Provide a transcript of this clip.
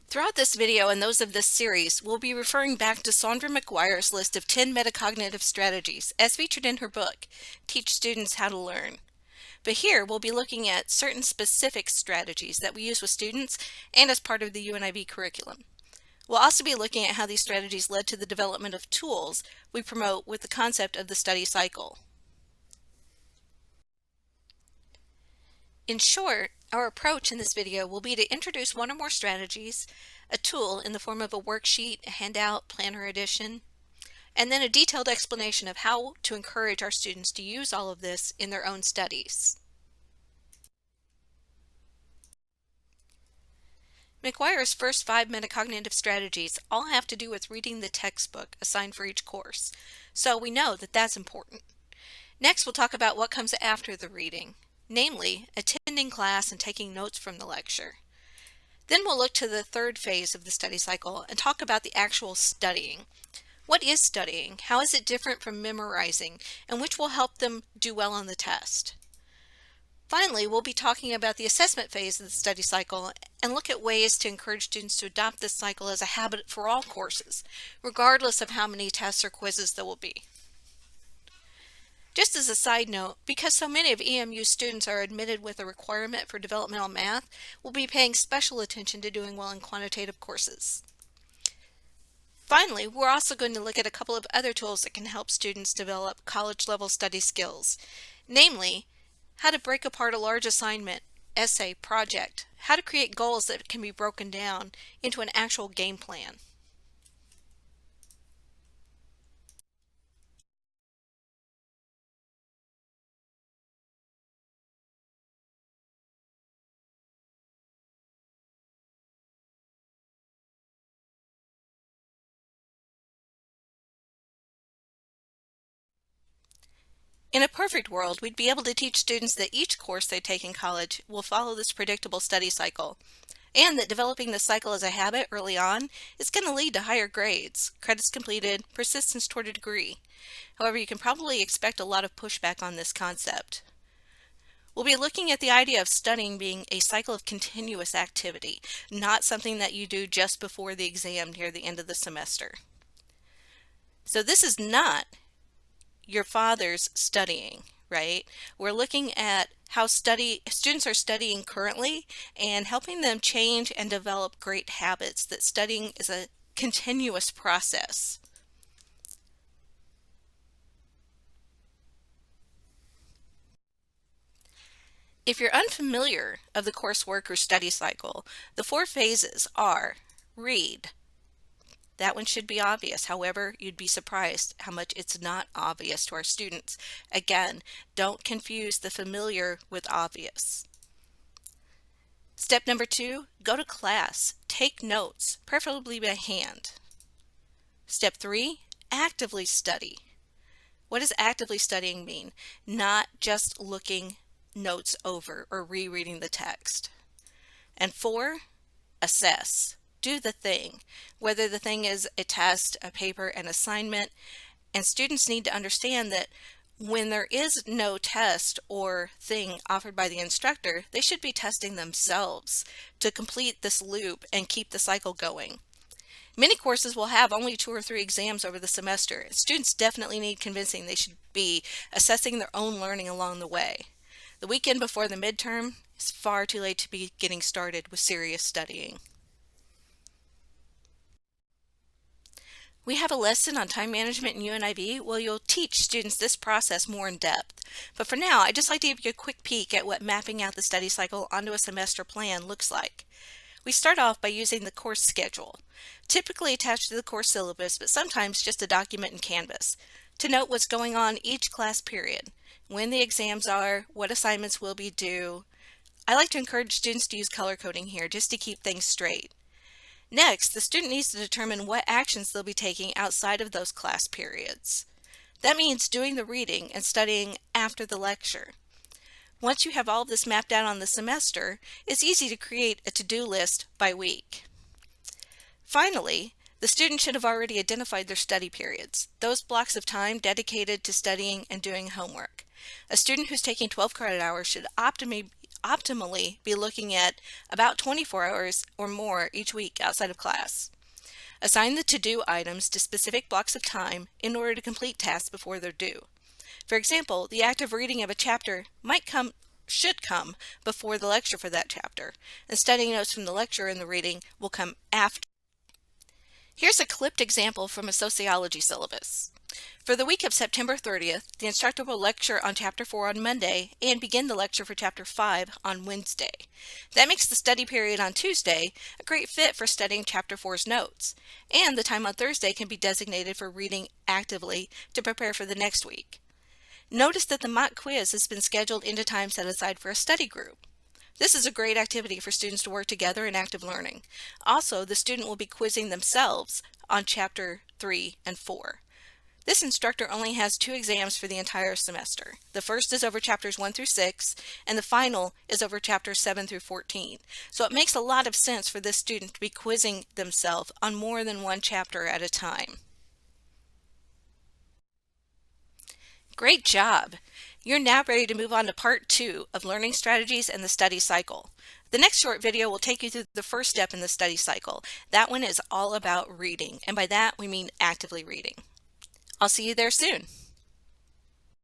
Throughout this video and those of this series, we'll be referring back to Saundra McGuire's list of 10 metacognitive strategies, as featured in her book, Teach Students How to Learn. But here, we'll be looking at certain specific strategies that we use with students and as part of the UNIV curriculum. We'll also be looking at how these strategies led to the development of tools we promote with the concept of the study cycle. In short, our approach in this video will be to introduce one or more strategies, a tool in the form of a worksheet, a handout, planner edition, and then a detailed explanation of how to encourage our students to use all of this in their own studies. McGuire's first 5 metacognitive strategies all have to do with reading the textbook assigned for each course, so we know that that's important. Next, we'll talk about what comes after the reading, namely attending class and taking notes from the lecture. Then we'll look to the third phase of the study cycle and talk about the actual studying. What is studying? How is it different from memorizing? And which will help them do well on the test? Finally, we'll be talking about the assessment phase of the study cycle and look at ways to encourage students to adopt this cycle as a habit for all courses, regardless of how many tests or quizzes there will be. Just as a side note, because so many of EMU's students are admitted with a requirement for developmental math, we'll be paying special attention to doing well in quantitative courses. Finally, we're also going to look at a couple of other tools that can help students develop college-level study skills, namely, how to break apart a large assignment, essay, project, how to create goals that can be broken down into an actual game plan. In a perfect world, we'd be able to teach students that each course they take in college will follow this predictable study cycle, and that developing this cycle as a habit early on is going to lead to higher grades, credits completed, persistence toward a degree. However, you can probably expect a lot of pushback on this concept. We'll be looking at the idea of studying being a cycle of continuous activity, not something that you do just before the exam near the end of the semester. So this is not your father's studying, right? We're looking at how students are studying currently and helping them change and develop great habits, that studying is a continuous process. If you're unfamiliar of the coursework or study cycle, the 4 phases are read. That one should be obvious. However, you'd be surprised how much it's not obvious to our students. Again, don't confuse the familiar with obvious. Step number 2, go to class. Take notes, preferably by hand. Step 3, actively study. What does actively studying mean? Not just looking notes over or rereading the text. And 4, assess. Do the thing, whether the thing is a test, a paper, an assignment, and students need to understand that when there is no test or thing offered by the instructor, they should be testing themselves to complete this loop and keep the cycle going. Many courses will have only 2 or 3 exams over the semester. Students definitely need convincing they should be assessing their own learning along the way. The weekend before the midterm is far too late to be getting started with serious studying. We have a lesson on time management in UNIV where you'll teach students this process more in depth. But for now, I'd just like to give you a quick peek at what mapping out the study cycle onto a semester plan looks like. We start off by using the course schedule, typically attached to the course syllabus, but sometimes just a document in Canvas, to note what's going on each class period, when the exams are, what assignments will be due. I like to encourage students to use color coding here just to keep things straight. Next, the student needs to determine what actions they'll be taking outside of those class periods. That means doing the reading and studying after the lecture. Once you have all of this mapped out on the semester, it's easy to create a to-do list by week. Finally, the student should have already identified their study periods, those blocks of time dedicated to studying and doing homework. A student who's taking 12 credit hours should optimally be looking at about 24 hours or more each week outside of class. Assign the to-do items to specific blocks of time in order to complete tasks before they're due. For example, the act of reading of a chapter should come before the lecture for that chapter, and studying notes from the lecture and the reading will come after. Here's a clipped example from a sociology syllabus. For the week of September 30th, the instructor will lecture on Chapter 4 on Monday and begin the lecture for Chapter 5 on Wednesday. That makes the study period on Tuesday a great fit for studying Chapter 4's notes, and the time on Thursday can be designated for reading actively to prepare for the next week. Notice that the mock quiz has been scheduled into time set aside for a study group. This is a great activity for students to work together in active learning. Also, the student will be quizzing themselves on Chapter 3 and 4. This instructor only has 2 exams for the entire semester. The first is over chapters 1 through 6, and the final is over chapters 7 through 14. So it makes a lot of sense for this student to be quizzing themselves on more than one chapter at a time. Great job! You're now ready to move on to part 2 of learning strategies and the study cycle. The next short video will take you through the first step in the study cycle. That one is all about reading, and by that we mean actively reading. I'll see you there soon.